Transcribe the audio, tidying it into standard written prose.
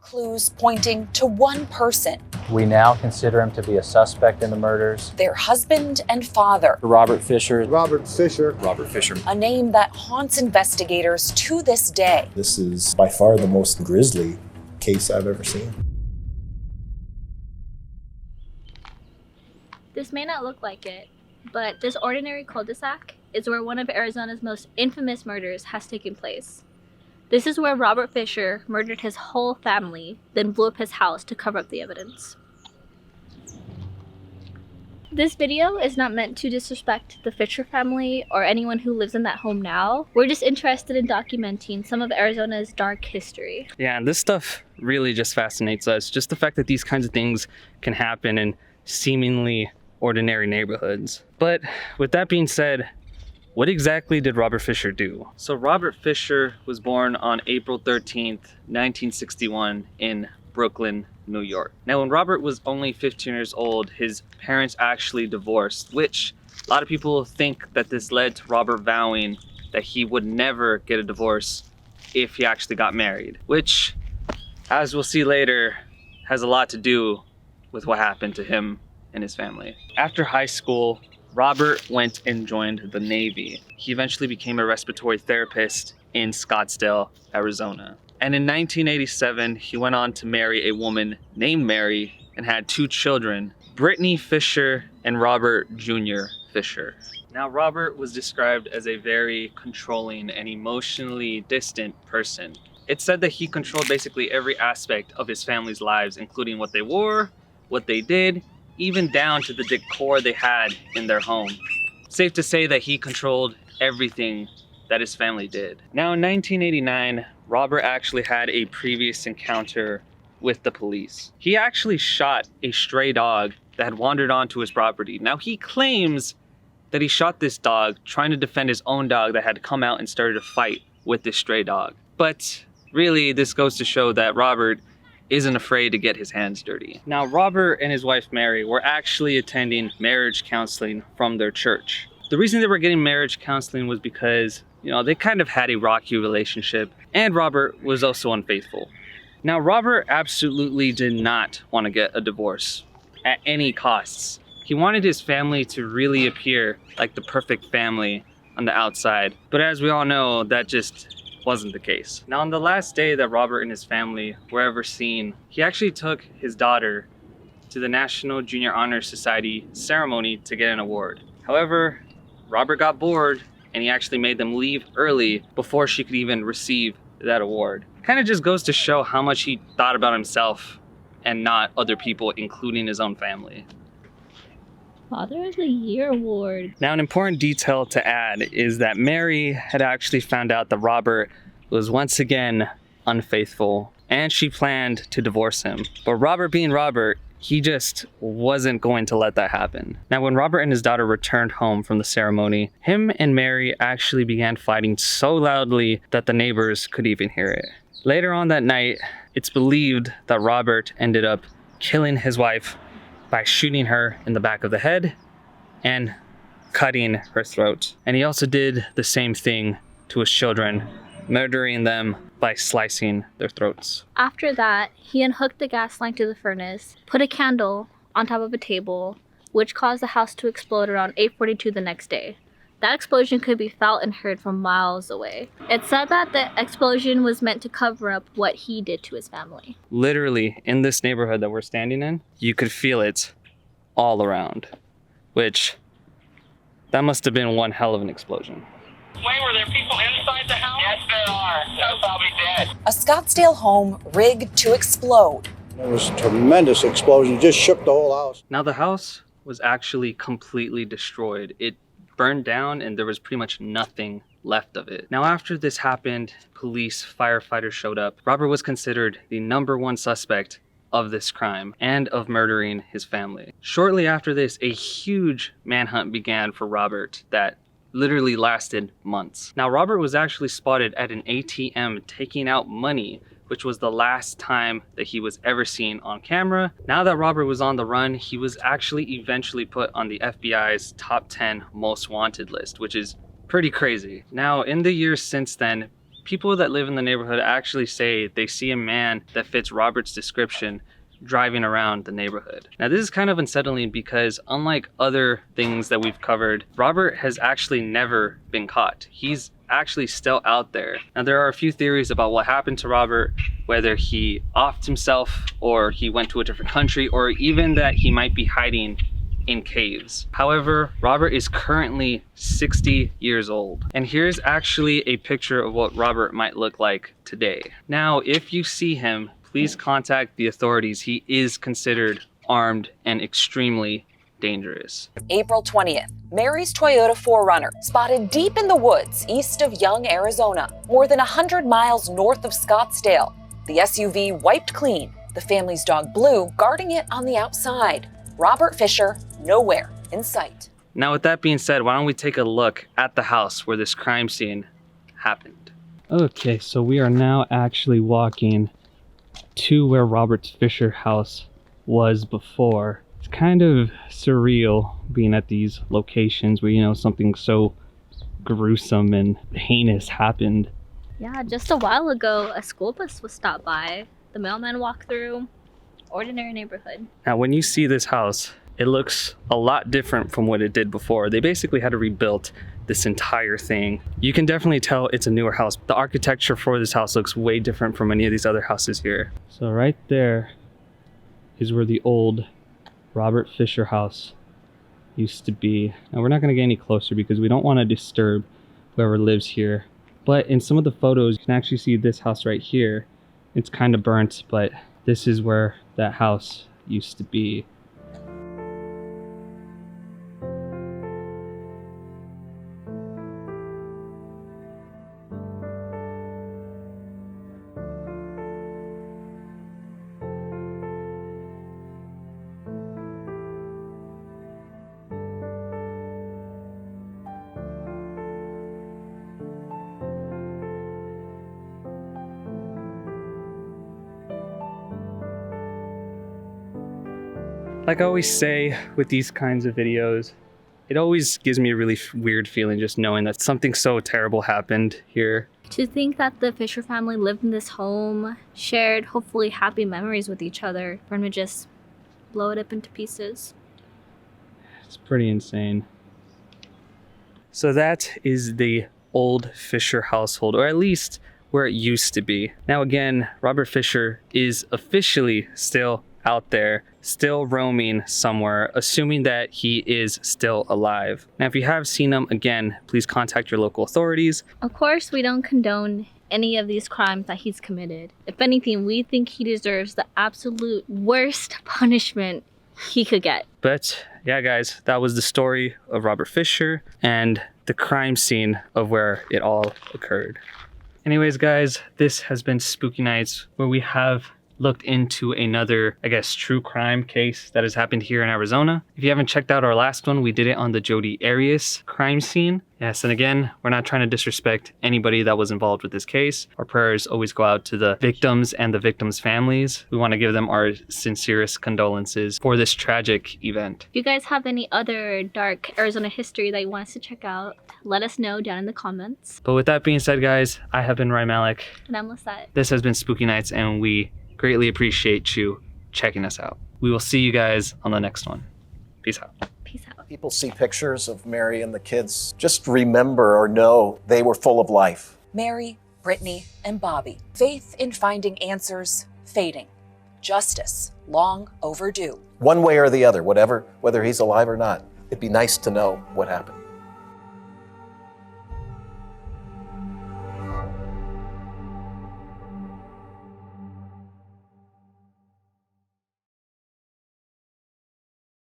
clues pointing to one person. We now consider him to be a suspect in the murders. Their husband and father. Robert Fisher. Robert Fisher. Robert Fisher. A name that haunts investigators to this day. This is by far the most grisly case I've ever seen. This may not look like it, but this ordinary cul-de-sac is where one of Arizona's most infamous murders has taken place. This is where Robert Fisher murdered his whole family, then blew up his house to cover up the evidence. This video is not meant to disrespect the Fisher family or anyone who lives in that home now. We're just interested in documenting some of Arizona's dark history. Yeah, and this stuff really just fascinates us. Just the fact that these kinds of things can happen in seemingly ordinary neighborhoods. But with that being said, what exactly did Robert Fisher do? So Robert Fisher was born on April 13th, 1961 in Brooklyn, New York. Now, when Robert was only 15 years old, his parents actually divorced, which a lot of people think that this led to Robert vowing that he would never get a divorce if he actually got married, which, as we'll see later, has a lot to do with what happened to him and his family. After high school, Robert went and joined the Navy. He eventually became a respiratory therapist in Scottsdale, Arizona. And in 1987, he went on to marry a woman named Mary and had 2 children, Brittney Fisher and Robert Jr. Fisher. Now, Robert was described as a very controlling and emotionally distant person. It's said that he controlled basically every aspect of his family's lives, including what they wore, what they did, even down to the decor they had in their home. Safe to say that he controlled everything that his family did. Now, in 1989, Robert actually had a previous encounter with the police. He actually shot a stray dog that had wandered onto his property. Now, he claims that he shot this dog trying to defend his own dog that had come out and started a fight with this stray dog. But really, this goes to show that Robert isn't afraid to get his hands dirty. Now, Robert and his wife Mary were actually attending marriage counseling from their church. The reason they were getting marriage counseling was because, they kind of had a rocky relationship, and Robert was also unfaithful. Now, Robert absolutely did not want to get a divorce at any costs. He wanted his family to really appear like the perfect family on the outside, but as we all know, that just wasn't the case. Now, on the last day that Robert and his family were ever seen, he actually took his daughter to the National Junior Honor Society ceremony to get an award. However, Robert got bored and he actually made them leave early before she could even receive that award. Kind of just goes to show how much he thought about himself and not other people, including his own family. Father of the Year award. Now, an important detail to add is that Mary had actually found out that Robert was once again unfaithful, and she planned to divorce him. But Robert being Robert, he just wasn't going to let that happen. Now, when Robert and his daughter returned home from the ceremony, him and Mary actually began fighting so loudly that the neighbors could even hear it. Later on that night, it's believed that Robert ended up killing his wife by shooting her in the back of the head and cutting her throat. And he also did the same thing to his children, murdering them by slicing their throats. After that, he unhooked the gas line to the furnace, put a candle on top of a table, which caused the house to explode around 8:42 the next day. That explosion could be felt and heard from miles away. It's said that the explosion was meant to cover up what he did to his family. Literally, in this neighborhood that we're standing in, you could feel it all around, which, that must have been one hell of an explosion. Wait, were there people inside the house? Yes, there are. They're probably dead. A Scottsdale home rigged to explode. It was a tremendous explosion, just shook the whole house. Now, the house was actually completely destroyed. It burned down and there was pretty much nothing left of it. Now, after this happened, police, firefighters showed up. Robert was considered the #1 suspect of this crime and of murdering his family. Shortly after this, a huge manhunt began for Robert that literally lasted months. Now, Robert was actually spotted at an ATM taking out money, which was the last time that he was ever seen on camera. Now that Robert was on the run, he was actually eventually put on the FBI's top 10 most wanted list, which is pretty crazy. Now, in the years since then, People that live in the neighborhood actually say they see a man that fits Robert's description driving around the neighborhood. Now this is kind of unsettling because unlike other things that we've covered, Robert has actually never been caught. He's actually still out there. Now there are a few theories about what happened to Robert, whether he offed himself or he went to a different country, or even that he might be hiding in caves. However, Robert is currently 60 years old. And here's actually a picture of what Robert might look like today. Now, if you see him, please contact the authorities. He is considered armed and extremely dangerous. April 20th, Mary's Toyota 4Runner spotted deep in the woods east of Young, Arizona, more than 100 miles north of Scottsdale. The SUV wiped clean, the family's dog Blue guarding it on the outside. Robert Fisher, nowhere in sight. Now with that being said, why don't we take a look at the house where this crime scene happened. Okay, so we are now actually walking to where Robert Fisher's house was before. It's kind of surreal being at these locations where, you know, something so gruesome and heinous happened. Yeah, just a while ago, a school bus was stopped by. The mailman walked through. Ordinary neighborhood. Now, when you see this house, it looks a lot different from what it did before. They basically had to rebuild this entire thing. You can definitely tell it's a newer house. The architecture for this house looks way different from any of these other houses here. So right there is where the old Robert Fisher house used to be. Now we're not gonna get any closer because we don't want to disturb whoever lives here. But in some of the photos, you can actually see this house right here. It's kind of burnt, but this is where that house used to be. Like I always say with these kinds of videos, it always gives me a really weird feeling just knowing that something so terrible happened here. To think that the Fisher family lived in this home, shared hopefully happy memories with each other, for him to just blow it up into pieces. It's pretty insane. So that is the old Fisher household, or at least where it used to be. Now again, Robert Fisher is officially still out there, still roaming somewhere, assuming that he is still alive. Now, if you have seen him, again, please contact your local authorities. Of course, we don't condone any of these crimes that he's committed. If anything, we think he deserves the absolute worst punishment he could get. But yeah, guys, that was the story of Robert Fisher and the crime scene of where it all occurred. Anyways, guys, this has been Spooky Nights, where we have looked into another, I guess, true crime case that has happened here in Arizona. If you haven't checked out our last one, we did it on the Jodi Arias crime scene. Yes, and again, we're not trying to disrespect anybody that was involved with this case. Our prayers always go out to the victims and the victims' families. We want to give them our sincerest condolences for this tragic event. If you guys have any other dark Arizona history that you want us to check out, let us know down in the comments. But with that being said, guys, I have been Ryan Malik. And I'm Lisette. This has been Spooky Nights, and we greatly appreciate you checking us out. We will see you guys on the next one. Peace out. Peace out. People see pictures of Mary and the kids. Just remember or know they were full of life. Mary, Brittney, and Bobby. Faith in finding answers fading. Justice long overdue. One way or the other, whether he's alive or not, it'd be nice to know what happened.